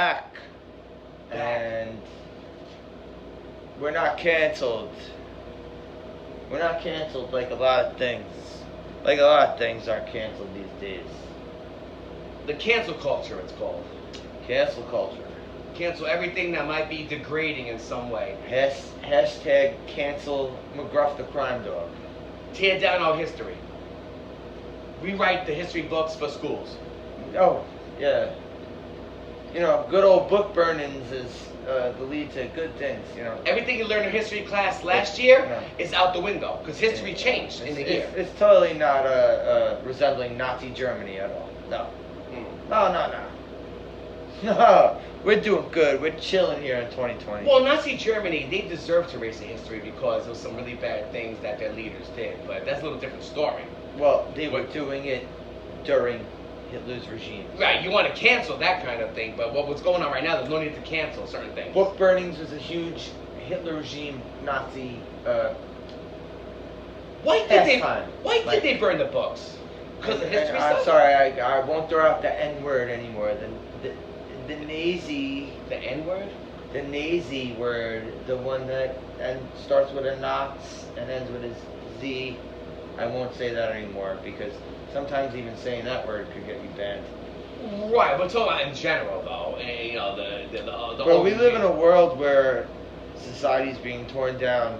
back. And we're not canceled. We're not canceled like a lot of things. Like a lot of things are canceled these days. The cancel culture, it's called. Cancel culture. Cancel everything that might be degrading in some way. Hashtag cancel McGruff the crime dog. Tear down our history. Rewrite the history books for schools. Oh, yeah. You know, good old book burnings is the lead to good things, you know. Everything you learned in history class last year is out the window because history changed in the year. It's totally not resembling Nazi Germany at all. No. No, we're doing good. We're chilling here in 2020. Well, Nazi Germany, they deserve to erase the history because there was some really bad things that their leaders did, but that's a little different story. Well, they were doing it during Hitler's regime. Right, you want to cancel that kind of thing, but what's going on right now, there's no need to cancel certain things. Book burnings was a huge Hitler regime Nazi Why did they burn the books? Because of history stuff? I'm sorry, I won't throw out the N-word anymore. The Nazi... The N-word? The Nazi word, the one that starts with a Knox and ends with a Z. I won't say that anymore because sometimes even saying that word could get you banned. Right, we're talking about in general though, and you know the Well, we live in a world where society's being torn down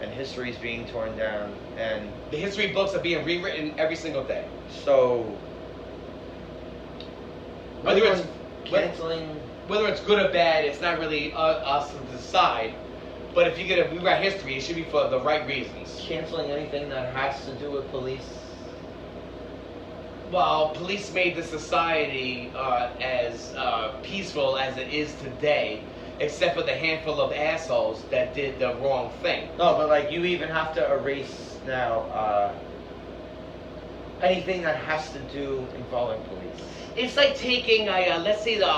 and history's being torn down, and the history books are being rewritten every single day. So whether it's canceling, whether it's good or bad, it's not really us to decide. But if you're gonna rewrite history, it should be for the right reasons. Canceling anything that has to do with police. Well, police made the society as peaceful as it is today, except for the handful of assholes that did the wrong thing. No, but like you even have to erase now anything that has to do involving police. It's like taking a let's say a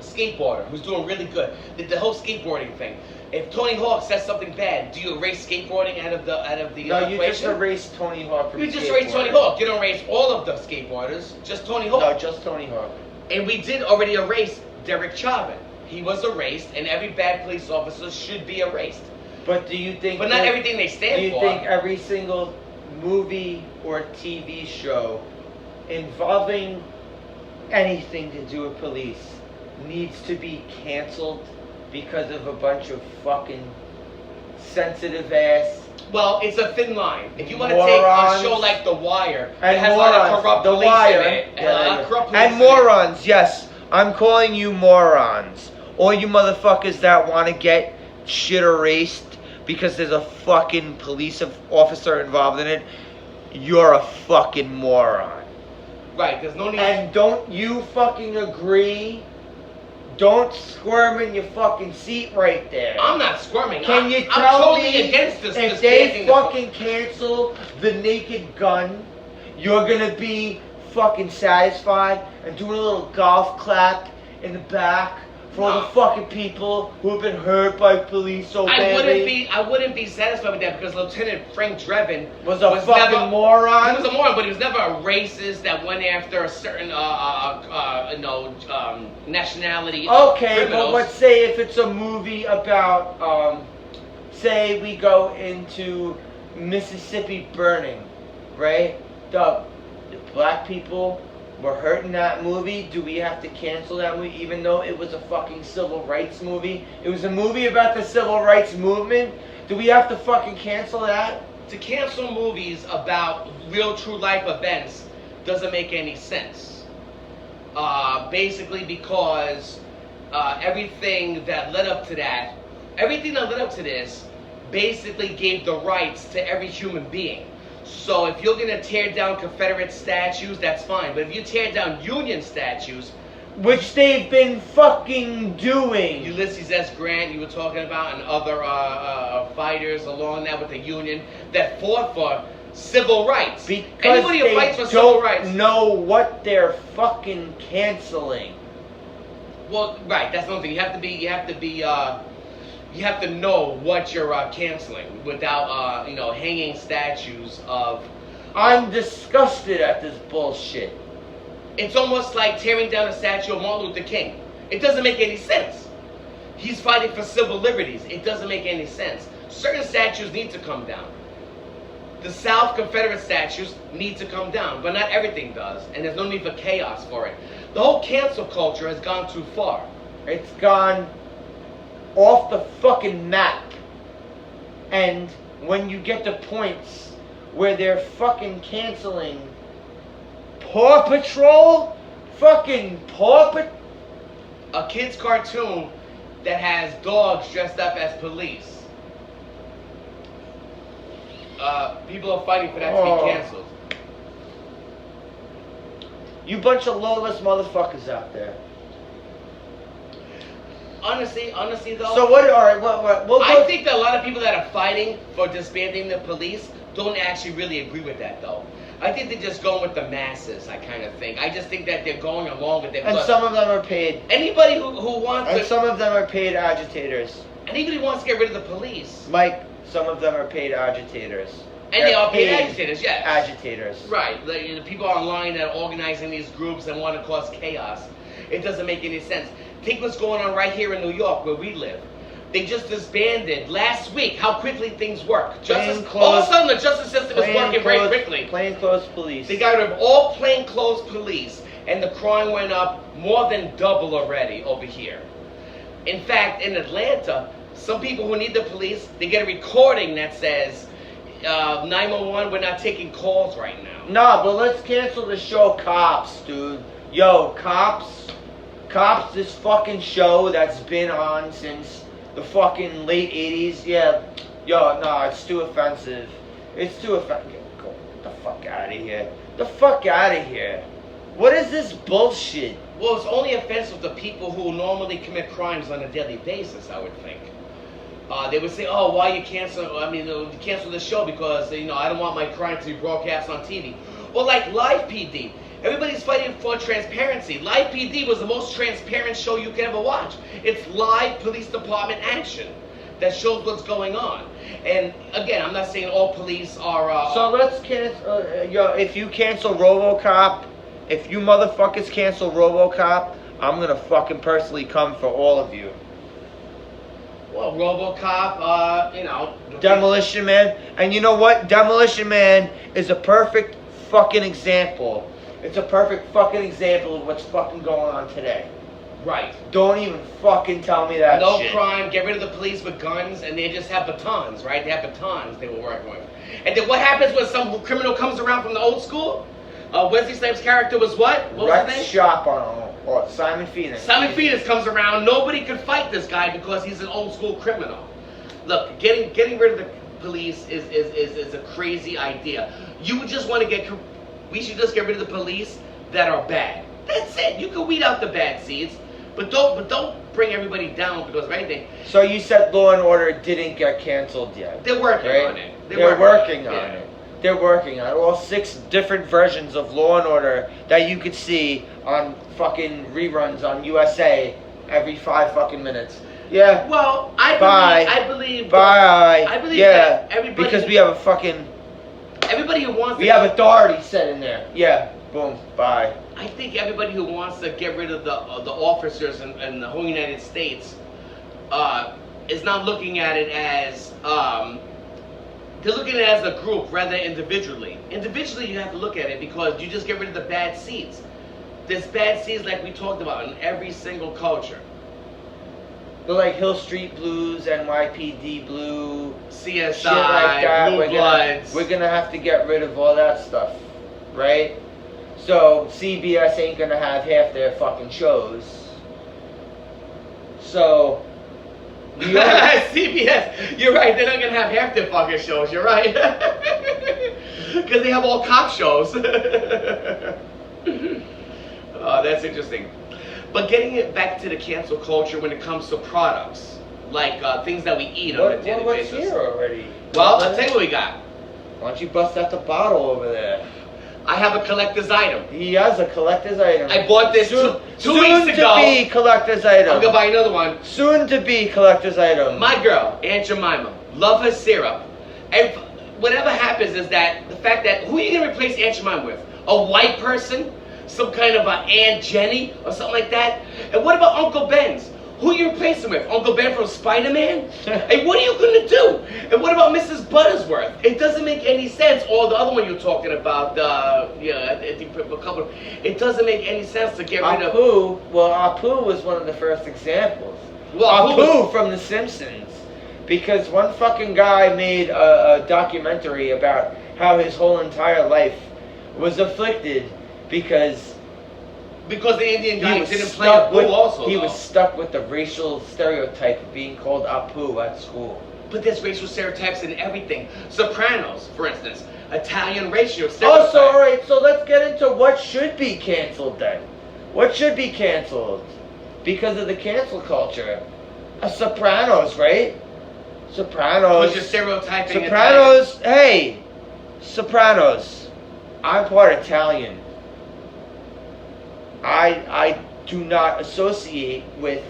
skateboarder who's doing really good. The whole skateboarding thing. If Tony Hawk says something bad, do you erase skateboarding out of the No, you equation? just erase Tony Hawk from You just erase Tony Hawk. You don't erase all of the skateboarders. Just Tony Hawk. No, just Tony Hawk. And we did already erase Derek Chauvin. He was erased, and every bad police officer should be erased. But do you think? But not everything they stand for. Do you think every single movie or TV show involving anything to do with police needs to be canceled because of a bunch of fucking sensitive ass? Well, it's a thin line. If you want to take a show like The Wire, and it has a lot of corrupt police in it, and morons, yes, I'm calling you morons. All you motherfuckers that want to get shit erased because there's a fucking police officer involved in it, you're a fucking moron. Right, there's no need. And don't you fucking agree? Don't squirm in your fucking seat right there. I'm not squirming. Can you I'm tell totally me against this, if they fucking cancel the Naked Gun, you're gonna be fucking satisfied and do a little golf clap in the back for all the fucking people who have been hurt by police so badly? I wouldn't be satisfied with that because Lieutenant Frank Drebin was a fucking moron. He was a moron, but he was never a racist that went after a certain nationality. Okay, criminals. but let's say if it's a movie about say we go into Mississippi burning, right? The black people were hurt in that movie. Do we have to cancel that movie even though it was a fucking civil rights movie? It was a movie about the civil rights movement. Do we have to fucking cancel that? To cancel movies about real true life events doesn't make any sense. Basically because everything that led up to this basically gave the rights to every human being. So if you're gonna tear down Confederate statues, that's fine. But if you tear down Union statues, which they've been fucking doing, Ulysses S. Grant, you were talking about, and other fighters along that with the Union that fought for civil rights. Because anybody who fights for civil rights know what they're fucking canceling. Well, right. That's another thing. You have to know what you're canceling without, hanging statues of. I'm disgusted at this bullshit. It's almost like tearing down a statue of Martin Luther King. It doesn't make any sense. He's fighting for civil liberties. It doesn't make any sense. Certain statues need to come down. The South Confederate statues need to come down, but not everything does, and there's no need for chaos for it. The whole cancel culture has gone too far. It's gone off the fucking map. And when you get to points where they're fucking canceling Paw Patrol, fucking Paw Patrol. A kid's cartoon that has dogs dressed up as police. People are fighting for that to be canceled. You bunch of lawless motherfuckers out there. Honestly though. So what? All right, what? I think that a lot of people that are fighting for disbanding the police don't actually really agree with that, though. I think they're just going with the masses. I kind of think. I just think that they're going along with it. And some of them are paid. Anybody who wants and to. some of them are paid agitators. Anybody who wants to get rid of the police. Mike, some of them are paid agitators. And they are paid agitators, yes. Agitators. Right. The people online that are organizing these groups and want to cause chaos. It doesn't make any sense. Think what's going on right here in New York where we live. They just disbanded last week. How quickly things work. All of a sudden, the justice system is working very quickly. Plainclothes police. They got rid of all plainclothes police, and the crime went up more than double already over here. In fact, in Atlanta, some people who need the police, they get a recording that says, 911, we're not taking calls right now. Nah, but let's cancel the show Cops, dude. Yo, Cops, this fucking show that's been on since the fucking late 80s. Yeah, yo, no, it's too offensive. It's too offensive. Go the fuck out of here. The fuck out of here. What is this bullshit? Well, it's only offensive to people who normally commit crimes on a daily basis, I would think. They would say, oh, why you cancel the show because, I don't want my crime to be broadcast on TV. Or like Live PD. Everybody's fighting for transparency. Live PD was the most transparent show you could ever watch. It's live police department action that shows what's going on. And again, I'm not saying all police are... So let's cancel... if you cancel RoboCop, if you motherfuckers cancel RoboCop, I'm gonna fucking personally come for all of you. Well, RoboCop, Demolition Man. And you know what? Demolition Man is a perfect fucking example. It's a perfect fucking example of what's fucking going on today. Right. Don't even fucking tell me that no shit. Crime, get rid of the police with guns, and they just have batons, right? They have batons they were working with. And then what happens when some criminal comes around from the old school? Wesley Snipes' character was what? What was his name? Shop on Simon Phoenix. Simon Phoenix comes around. Nobody could fight this guy because he's an old school criminal. Look, getting rid of the police is a crazy idea. You just want to we should just get rid of the police that are bad. That's it. You can weed out the bad seeds, but don't bring everybody down because of anything. So you said Law and Order didn't get canceled yet. They're working on it. They're working on it. They're working on it. All 6 different versions of Law and Order that you could see on fucking reruns on USA every 5 fucking minutes. Yeah. Well, I believe that everybody, because we have a fucking everybody who wants we have authority set in there. Yeah. Boom. Bye. I think everybody who wants to get rid of the officers in the whole United States is not looking at it as they're looking at it as a group rather than individually. Individually, you have to look at it because you just get rid of the bad seeds. There's bad seeds like we talked about in every single culture. But like Hill Street Blues, NYPD Blue, CSI, shit like that. Blue Bloods. We're gonna have to get rid of all that stuff, right? So CBS ain't gonna have half their fucking shows. So CBS, you're right. They're not gonna have half their fucking shows. You're right, because they have all cop shows. Oh, that's interesting. But getting it back to the cancel culture when it comes to products, like things that we eat on a daily basis. What's here already? Well, I'll tell you what we got. Why don't you bust out the bottle over there? I have a collector's item. He has a collector's item. I bought this two weeks ago. Soon to be collector's item. I'm gonna buy another one. Soon to be collector's item. My girl, Aunt Jemima, love her syrup. And whatever happens is that the fact that who are you gonna replace Aunt Jemima with? A white person? some kind of Aunt Jenny or something like that. And what about Uncle Ben's? Who you replacing with? Uncle Ben from Spider-Man? Hey, what are you gonna do? And what about Mrs. Buttersworth? It doesn't make any sense. Or the other one you're talking about, I think a couple. It doesn't make any sense to get rid of. Apu. Well, Apu was one of the first examples. Well, Apu from The Simpsons, because one fucking guy made a documentary about how his whole entire life was afflicted because the Indian guy didn't play stuck Apu with, also. he though. was stuck with the racial stereotype of being called Apu at school. But there's racial stereotypes in everything. Sopranos, for instance, Italian racial stereotype. Oh, so alright, so let's get into what should be canceled then. What should be canceled? Because of the cancel culture. Sopranos, right? Sopranos. Because you're stereotyping Sopranos, hey! Sopranos. I'm part Italian. I do not associate with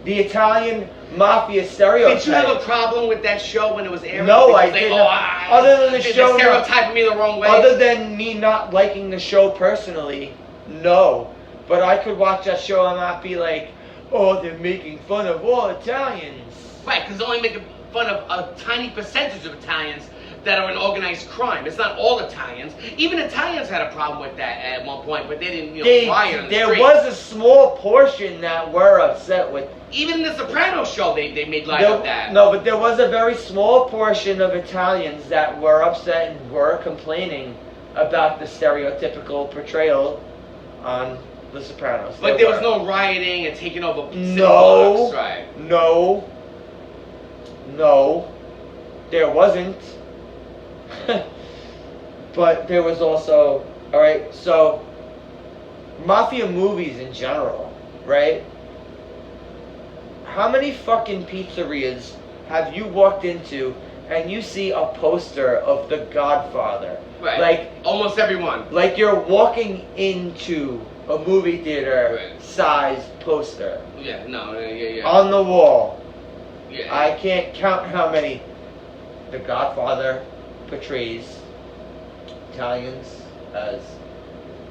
the Italian mafia stereotype. Did you have a problem with that show when it was airing? No, I Because didn't. they- Other than the they show, stereotyping me the wrong way. other than me not liking the show personally, no. But I could watch that show and not be like, oh, they're making fun of all Italians. Right, because they're only making fun of a tiny percentage of Italians that are in organized crime. It's not all Italians. Even Italians had a problem with that at one point, but they didn't, riot on the There street. was a small portion that were upset with. Even the Sopranos show, they made light of that. No, but there was a very small portion of Italians that were upset and were complaining about the stereotypical portrayal on The Sopranos. But there was no rioting and taking over city No. blocks, right? No, there wasn't. But there was also, alright, so mafia movies in general, right? How many fucking pizzerias have you walked into and you see a poster of The Godfather? Right. Like almost everyone. Like you're walking into a movie theater size poster Yeah, no, yeah. on the wall. Yeah. I can't count how many. The Godfather portrays Italians as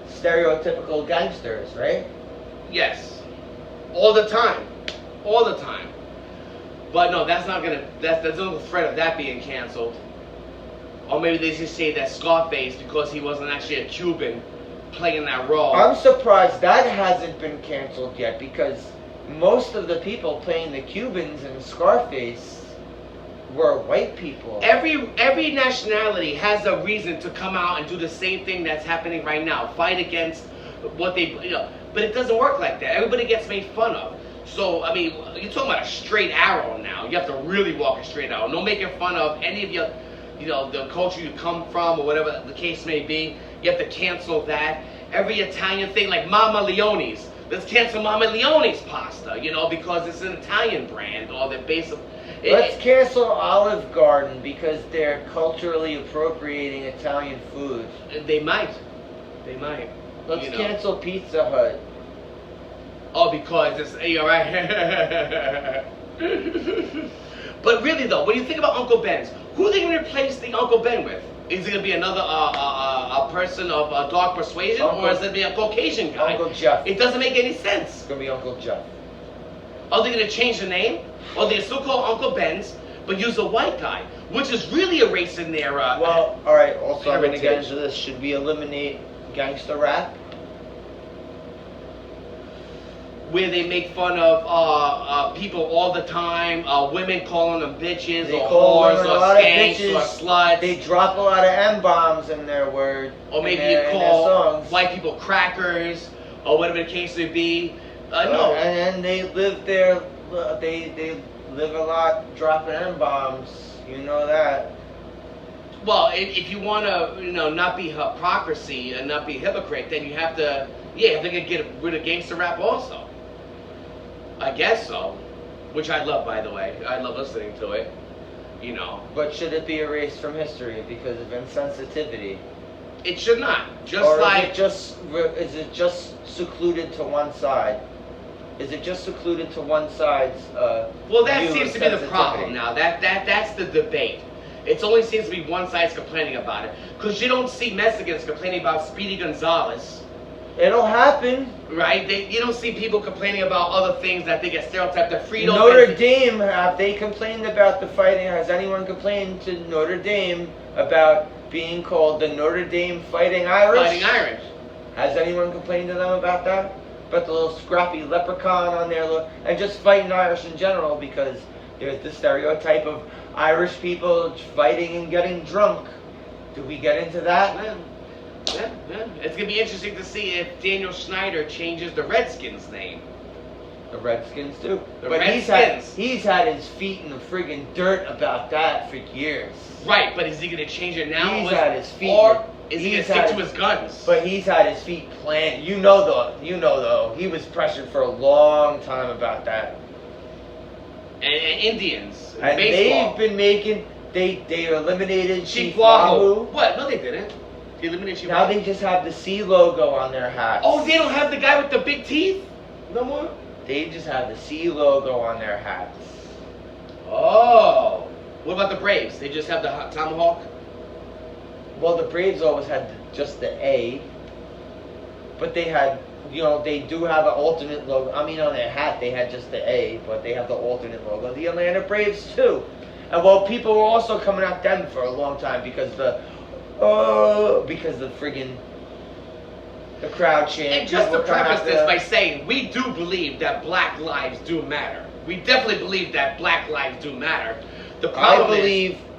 stereotypical gangsters, right? Yes. All the time. All the time. But no, that's not gonna, there's no threat of that being canceled. Or maybe they just say that Scarface, because he wasn't actually a Cuban, playing that role. I'm surprised that hasn't been canceled yet, because most of the people playing the Cubans in Scarface were white people. Every nationality has a reason to come out and do the same thing that's happening right now. Fight against what they, but it doesn't work like that. Everybody gets made fun of. So, I mean, you're talking about a straight arrow now. You have to really walk a straight arrow. No making fun of any of your, the culture you come from or whatever the case may be. You have to cancel that. Every Italian thing, like Mama Leone's. Let's cancel Mama Leone's pasta, because it's an Italian brand or they're based on... Let's cancel Olive Garden because they're culturally appropriating Italian food. They might. Let's cancel Pizza Hut. Oh, because it's right. But really, though, when you think about Uncle Ben's, who are they going to replace the Uncle Ben with? Is it going to be another a person of dark persuasion, or is it going to be a Caucasian guy? Uncle Jeff. It doesn't make any sense. It's going to be Uncle Jeff. Are they going to change the name? Or they still call Uncle Ben's, but use a white guy, which is really erasing their... well, all right. Also, I'm going to get heritage. into this. Should we eliminate gangster rap? Where they make fun of people all the time, women calling them bitches, They or call whores, women a or lot of skanks, bitches. or sluts. They drop a lot of M-bombs in their word. Or maybe in their, you in their call songs. white people crackers, or whatever the case may be. No. And they live there. They live a lot dropping M-bombs. You know that. Well, if you want to, not be hypocrisy and not be hypocrite, then you have to, get rid of gangster rap also. I guess so. Which I love, by the way. I love listening to it. But should it be erased from history because of insensitivity? It should not. Just or like... is it just secluded to one side? Is it just secluded to one side's Well, that view seems of to be the sensitivity? problem now. That's the debate. It only seems to be one side's complaining about it. Because you don't see Mexicans complaining about Speedy Gonzalez. It'll happen. Right? You don't see people complaining about other things that they get stereotyped. The freedom. Notre Dame, have they complained about the fighting? Has anyone complained to Notre Dame about being called the Notre Dame Fighting Irish? Fighting Irish. Has anyone complained to them about that? About the little scrappy leprechaun on there, and just fighting Irish in general, because there's the stereotype of Irish people fighting and getting drunk. Do we get into that? Yeah. It's going to be interesting to see if Daniel Snyder changes the Redskins' name. The Redskins too. The But Redskins. he's had his feet in the friggin' dirt about that for years. Right, but is he going to change it now? He's had his feet. Or is he going to stick to his guns? But he's had his feet planted. You know though. He was pressured for a long time about that. And Indians. And baseball. they've been making. They eliminated Chief Chief Wahoo. Wahoo. What? No, they didn't. They eliminated Chief Now Wahoo. they just have the C logo on their hats. Oh, they don't have the guy with the big teeth? No more? They just have the C logo on their hats. Oh. What about the Braves? They just have the tomahawk? Well, the Braves always had just the A, but they had, they do have an alternate logo. I mean, on their hat they had just the A, but they have the alternate logo. The Atlanta Braves too. And people were also coming at them for a long time because the crowd chant. And just to People come preface at this them. by saying, we do believe that black lives do matter. We definitely believe that black lives do matter. The problem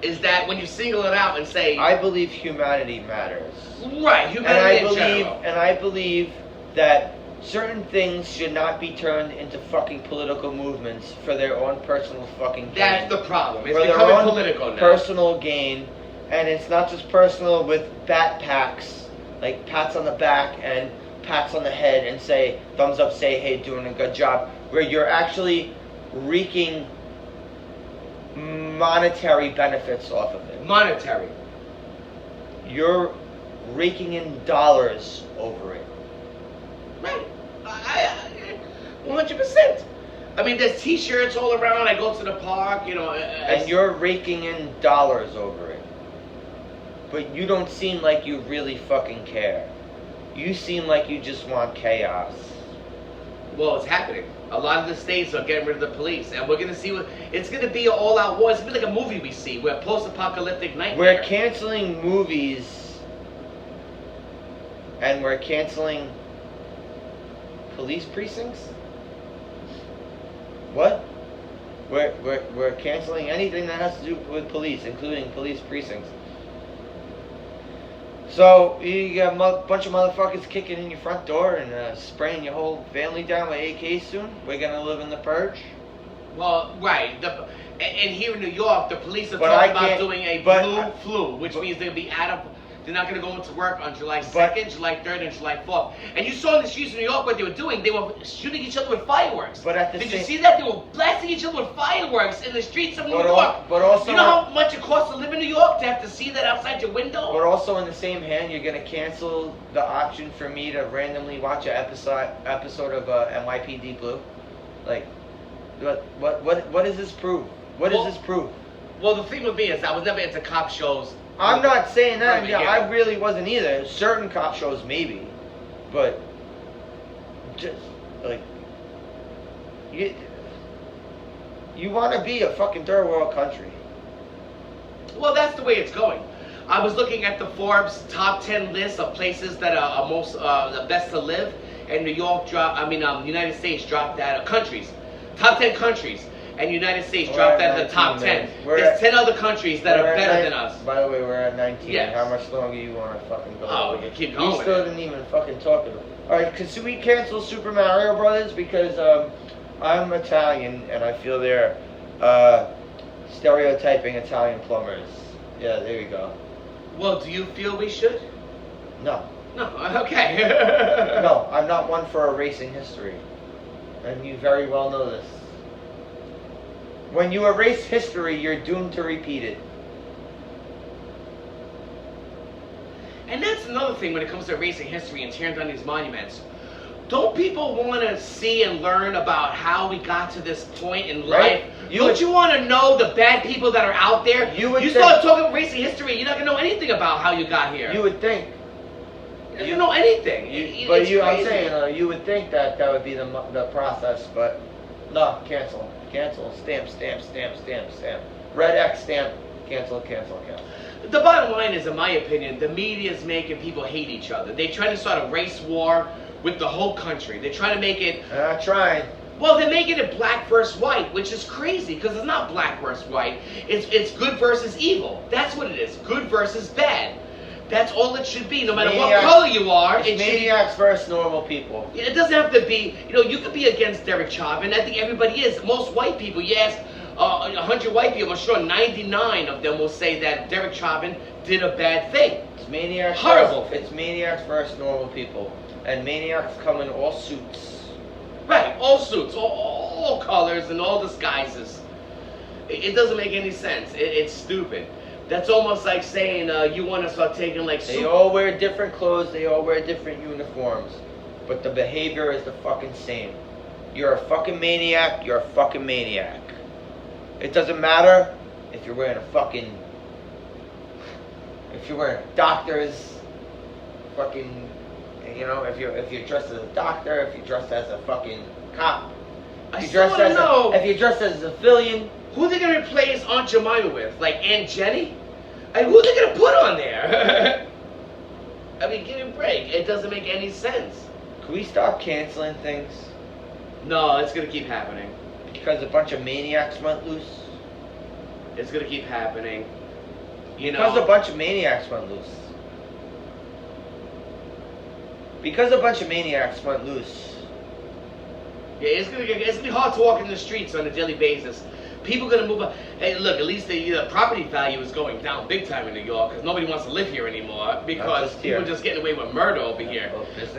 is that when you single it out and say... I believe humanity matters. Right, humanity in general. And I believe that certain things should not be turned into fucking political movements for their own personal fucking gain. That's the problem. It's for their becoming own political now. personal gain. And it's not just personal with bat packs, like pats on the back and pats on the head and say, thumbs up, say, hey, doing a good job. Where you're actually wreaking monetary benefits off of it. Monetary. You're raking in dollars over it. Right. 100%. I mean, there's T-shirts all around. I go to the park, and you're raking in dollars over it. But you don't seem like you really fucking care. You seem like you just want chaos. Well, it's happening. A lot of the states are getting rid of the police, and we're going to see it's going to be an all-out war. It's going to be like a movie we see. We're a post-apocalyptic nightmare. We're canceling movies, and we're canceling police precincts? What? We're canceling anything that has to do with police, including police precincts. So you got a bunch of motherfuckers kicking in your front door and spraying your whole family down with AKs soon? We're gonna live in the purge? Well, right. And here in New York, the police are talking about doing a blue flu, which means they'll be they're not going to go into work on July 2nd, July 3rd, and July 4th. And you saw in the streets of New York what they were doing. They were shooting each other with fireworks. Did you see that? They were blasting each other with fireworks in the streets of New York. But also, you know how much it costs to live in New York to have to see that outside your window? But also in the same hand, you're going to cancel the option for me to randomly watch an episode of NYPD Blue? Like, what does this prove? What does this prove? Well, the thing with me is I was never into cop shows. I'm not saying that. Yeah, I really wasn't either. Certain cop shows, maybe. But, just, like, you want to be a fucking third world country. Well, that's the way it's going. I was looking at the Forbes top 10 list of places that are most the best to live, and United States dropped out of countries. Top 10 countries. And United States dropped out of the top 10. There's 10 other countries that are better than us. By the way, we're at 19. Yes. How much longer you want to fucking go? Oh, we can keep going. You still didn't even fucking talk about it. Alright, could we cancel Super Mario Brothers? Because I'm Italian and I feel they're stereotyping Italian plumbers. Yeah, there you go. Well, do you feel we should? No. No, okay. No, I'm not one for erasing history. And you very well know this. When you erase history, you're doomed to repeat it. And that's another thing when it comes to erasing history and tearing down these monuments. Don't people want to see and learn about how we got to this point in life? Don't you want to know the bad people that are out there? You start talking about erasing history, you're not going to know anything about how you got here. You would think. He doesn't know anything. It's I'm crazy. saying, you would think that would be the process, but no, cancel, stamp, red X stamp, cancel. The bottom line is, in my opinion, the media is making people hate each other. They're trying to start a race war with the whole country. They're trying to make it... They're not trying. Well, they're making it black versus white, which is crazy, because it's not black versus white. It's good versus evil. That's what it is. Good versus bad. That's all it should be, no matter what color you are. It's maniacs versus normal people. It doesn't have to be, you could be against Derek Chauvin. I think everybody is. Most white people, you ask 100 white people, I'm sure 99 of them will say that Derek Chauvin did a bad thing. It's maniacs. Horrible. It's maniacs versus normal people. And maniacs come in all suits. Right, all suits, all colors and all disguises. It doesn't make any sense. It's stupid. That's almost like saying you want to start taking like... They all wear different clothes, they all wear different uniforms. But the behavior is the fucking same. You're a fucking maniac, you're a fucking maniac. It doesn't matter if you're wearing if you're wearing a doctor's fucking, if you're dressed as a doctor, if you're dressed as a fucking cop, if you're dressed as a civilian. Who are they gonna replace Aunt Jemima with? Like Aunt Jenny? Who are they gonna put on there? I mean, give me a break. It doesn't make any sense. Can we stop canceling things? No, it's gonna keep happening. Because a bunch of maniacs went loose? It's gonna keep happening. Because a bunch of maniacs went loose. Because a bunch of maniacs went loose. Yeah, it's gonna be hard to walk in the streets on a daily basis. People are gonna move up. Hey, look, at least the property value is going down big time in New York because nobody wants to live here anymore because people are just getting away with murder over here.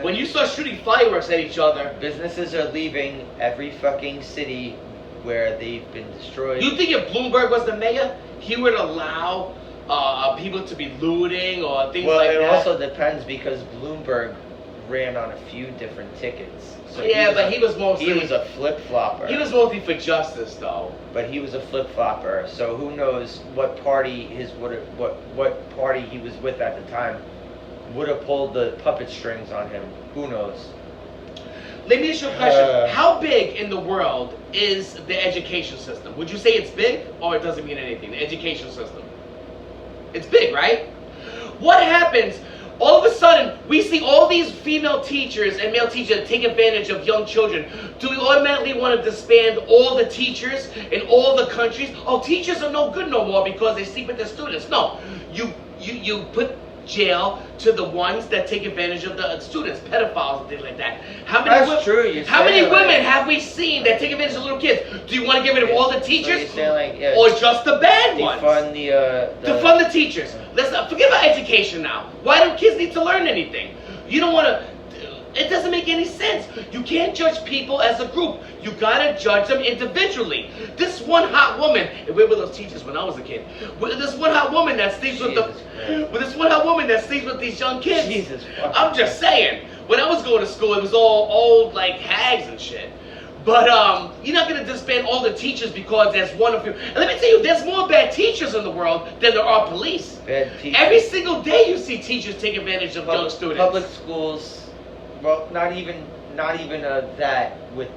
When you start shooting fireworks at each other, businesses are leaving every fucking city where they've been destroyed. You think if Bloomberg was the mayor, he would allow people to be looting or things like that? Well, it also depends because Bloomberg ran on a few different tickets. So but he was mostly... He was a flip-flopper. He was mostly for justice, though. But he was a flip-flopper, so who knows what party what party he was with at the time would have pulled the puppet strings on him. Who knows? Let me ask you a question. How big in the world is the education system? Would you say it's big, or it doesn't mean anything? The education system. It's big, right? What happens... All of a sudden, we see all these female teachers and male teachers take advantage of young children. Do we automatically want to disband all the teachers in all the countries? Oh, teachers are no good no more because they sleep with their students. No, you put jail to the ones that take advantage of the students, pedophiles and things like that. How many women have we seen that take advantage of little kids? Do you want to get rid of all the teachers, or just the bad ones? Defund the teachers. Let's forget about education now. Why do kids need to learn anything? You don't want to. It doesn't make any sense. You can't judge people as a group. You gotta judge them individually. This one hot woman, and where were those teachers when I was a kid? This one hot woman that sleeps with these young kids. Jesus. I'm just saying. When I was going to school, it was all old like hags and shit. But you're not gonna disband all the teachers because there's one of you. And let me tell you, there's more bad teachers in the world than there are police. Bad teachers. Every single day you see teachers take advantage of young students. Public schools. Well, not even that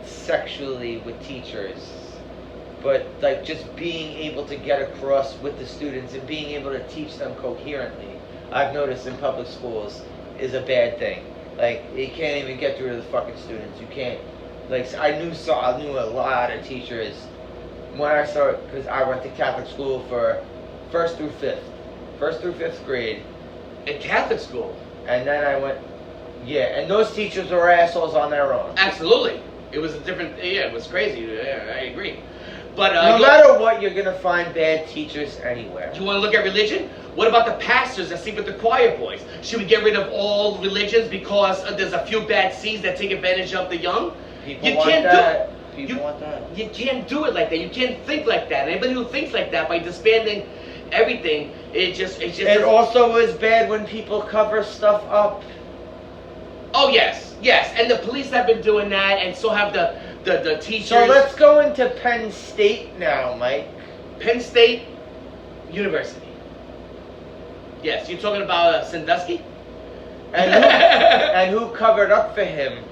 sexually with teachers, but like just being able to get across with the students and being able to teach them coherently. I've noticed in public schools is a bad thing. Like you can't even get through to the fucking students. You can't. Like I knew a lot of teachers when I started because I went to Catholic school for first through fifth grade. In Catholic school. And then I went. Yeah, and those teachers were assholes on their own. Absolutely. It was a different... Yeah, it was crazy. Yeah, I agree. But no matter what, you're going to find bad teachers anywhere. You want to look at religion? What about the pastors that sleep with the choir boys? Should we get rid of all religions because there's a few bad seeds that take advantage of the young? People want that. You can't do it like that. You can't think like that. Anybody who thinks like that by disbanding everything, it just... It also is bad when people cover stuff up. Oh, yes, and the police have been doing that, and so have the teachers. So let's go into Penn State now, Mike. Penn State University. Yes, you're talking about Sandusky? And who covered up for him?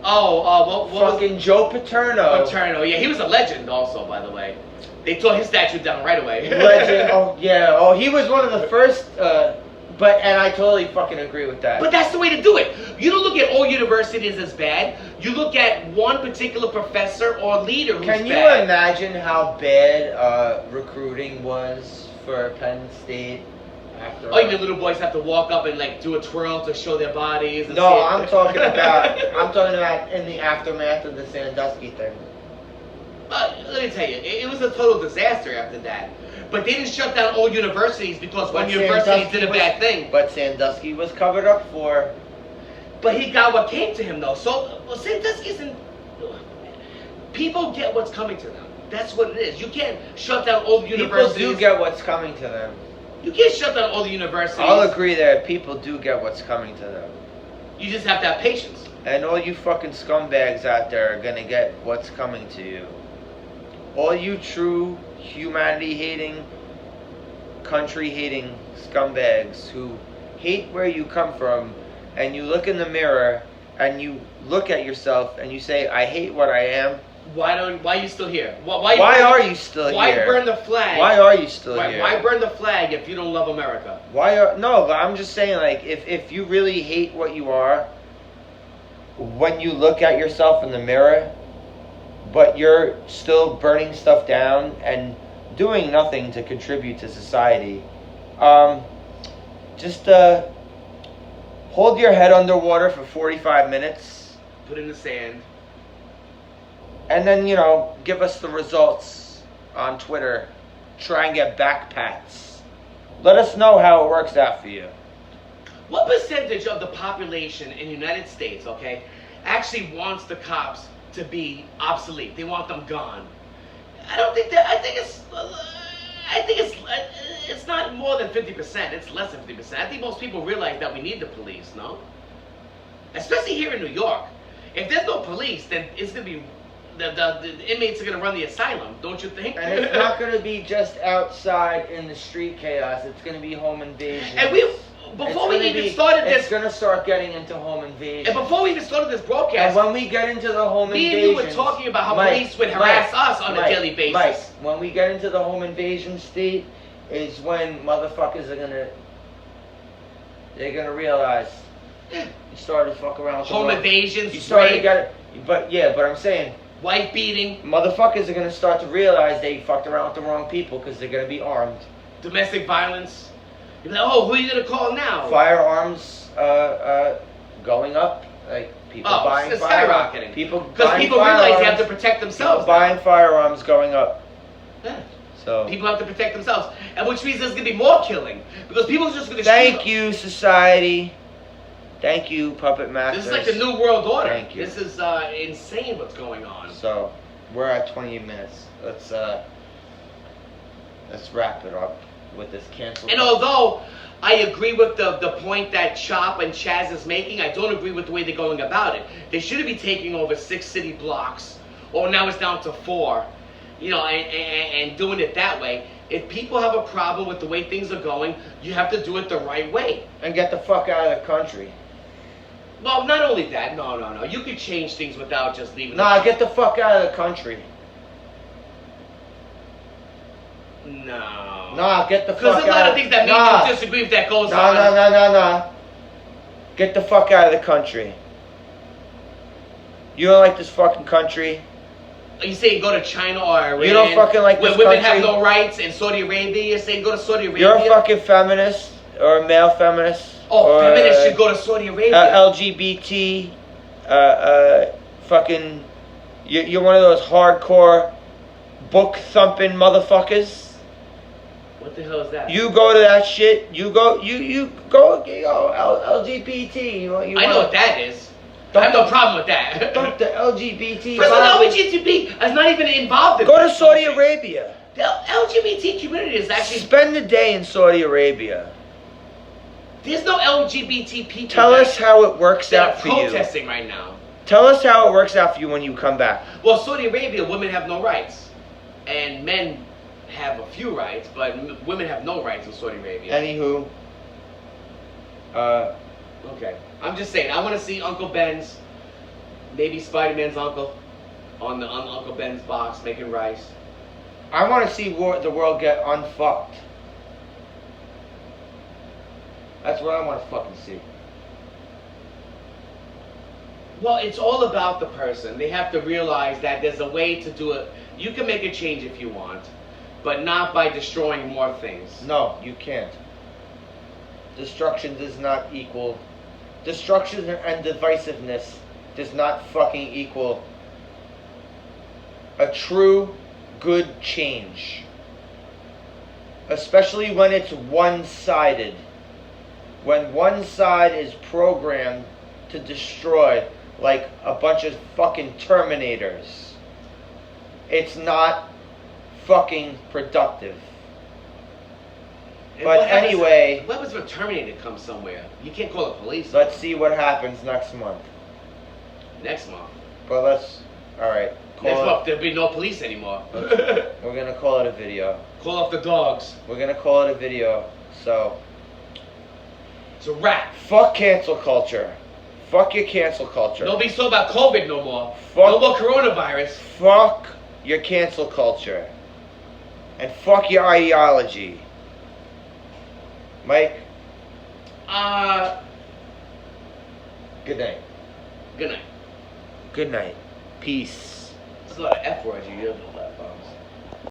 What was Fucking Joe Paterno. Paterno? Yeah, he was a legend also, by the way. They tore his statue down right away. Legend. Oh yeah. Oh, he was one of the first. And I totally fucking agree with that. But that's the way to do it. You don't look at all universities as bad. You look at one particular professor or leader who's bad. Can you imagine how bad recruiting was for Penn State? After you mean little boys have to walk up and like do a twirl to show their bodies? And no, I'm talking about in the aftermath of the Sandusky thing. Let me tell you, it was a total disaster after that. But they didn't shut down all universities because one university did a bad thing. But Sandusky was covered up for. But he got what came to him though. So Sandusky isn't. People get what's coming to them. That's what it is. You can't shut down all the universities. People do get what's coming to them. You can't shut down all the universities. I'll agree that people do get what's coming to them. You just have to have patience. And all you fucking scumbags out there are gonna get what's coming to you. All you true humanity-hating, country-hating scumbags who hate where you come from, and you look in the mirror and you look at yourself and you say, "I hate what I am." Why are you still here? Why are you still here? Why burn the flag? Why are you still here? Why burn the flag if you don't love America? No, but I'm just saying, like, if you really hate what you are, when you look at yourself in the mirror, but you're still burning stuff down and doing nothing to contribute to society, just hold your head underwater for 45 minutes. Put in the sand. And then, give us the results on Twitter. Try and get back pats. Let us know how it works out for you. What percentage of the population in the United States, actually wants the cops to be obsolete? They want them gone. I don't think that. I think it's not more than 50%. It's less than 50%. I think most people realize that we need the police, no? Especially here in New York. If there's no police, then it's gonna be the inmates are gonna run the asylum, don't you think? And it's not gonna be just outside in the street chaos. It's gonna be home invasion. And before we even started this, it's gonna start getting into home invasion. And before we even started this broadcast, and when we get into the home invasion, me and you were talking about how police would harass us on a daily basis. When we get into the home invasion state, is when motherfuckers are gonna realize you started to fuck around with home invasions. You started to get it, but I'm saying. Wife beating. Motherfuckers are going to start to realize they fucked around with the wrong people because they're going to be armed. Domestic violence. You're like, oh, who are you going to call now? Firearms going up. Like, people buying firearms. Skyrocketing. Because people realize they have to protect themselves. People buying firearms going up. Yeah. So people have to protect themselves. And which means there's going to be more killing. Because people are just going to Thank you, society. Thank you, puppet masters. This is like the new world order. Thank you. This is insane what's going on. So, we're at 28 minutes. Let's wrap it up with this cancel. And although I agree with the point that Chop and Chaz is making, I don't agree with the way they're going about it. They shouldn't be taking over 6 city blocks, or now it's down to 4, and doing it that way. If people have a problem with the way things are going, you have to do it the right way. And get the fuck out of the country. Well, not only that, no. You could change things without just leaving. Get the fuck out of the country. No. Get the fuck out. Because a lot of things that make you disagree if that goes on. No. Get the fuck out of the country. You don't like this fucking country? Are you saying go to China or Iran? You don't fucking like this where women country? have no rights in Saudi Arabia? You're saying go to Saudi Arabia? You're a fucking feminist or a male feminist. Oh, feminists should go to Saudi Arabia. LGBT, fucking, you're one of those hardcore book thumping motherfuckers. What the hell is that? You go to that shit. You go LGBT. I know what that is. I have no problem with that. Dump the LGBT. First of all, LGBT is not even involved in Go to Saudi Arabia. The LGBT community is actually... Spend the day in Saudi Arabia. There's no LGBT people. Tell us how it works out for you. Protesting right now. Tell us how it works out for you when you come back. Well, Saudi Arabia, women have no rights, and men have a few rights, but women have no rights in Saudi Arabia. Anywho, Okay. I'm just saying. I want to see Uncle Ben's, maybe Spider-Man's uncle, on Uncle Ben's box making rice. I want to see the world get unfucked. That's what I want to fucking see. Well, it's all about the person. They have to realize that there's a way to do it. You can make a change if you want, but not by destroying more things. No, you can't. Destruction does not equal... Destruction and divisiveness does not fucking equal a true good change. Especially when it's one-sided. When one side is programmed to destroy like a bunch of fucking Terminators. It's not fucking productive. And But what happens- anyway... What happens if a Terminator comes somewhere? You can't call the police. Let's see what happens next month. Next month. But let's... Alright. Next month, there'll be no police anymore. We're gonna call it a video. Call off the dogs. We're gonna call it a video. So... It's a wrap. Fuck cancel culture. Fuck your cancel culture. Don't be so about COVID no more. Fuck. No more coronavirus. Fuck your cancel culture. And fuck your ideology. Mike, good night. Good night. Good night. Peace. There's a lot of F words you use.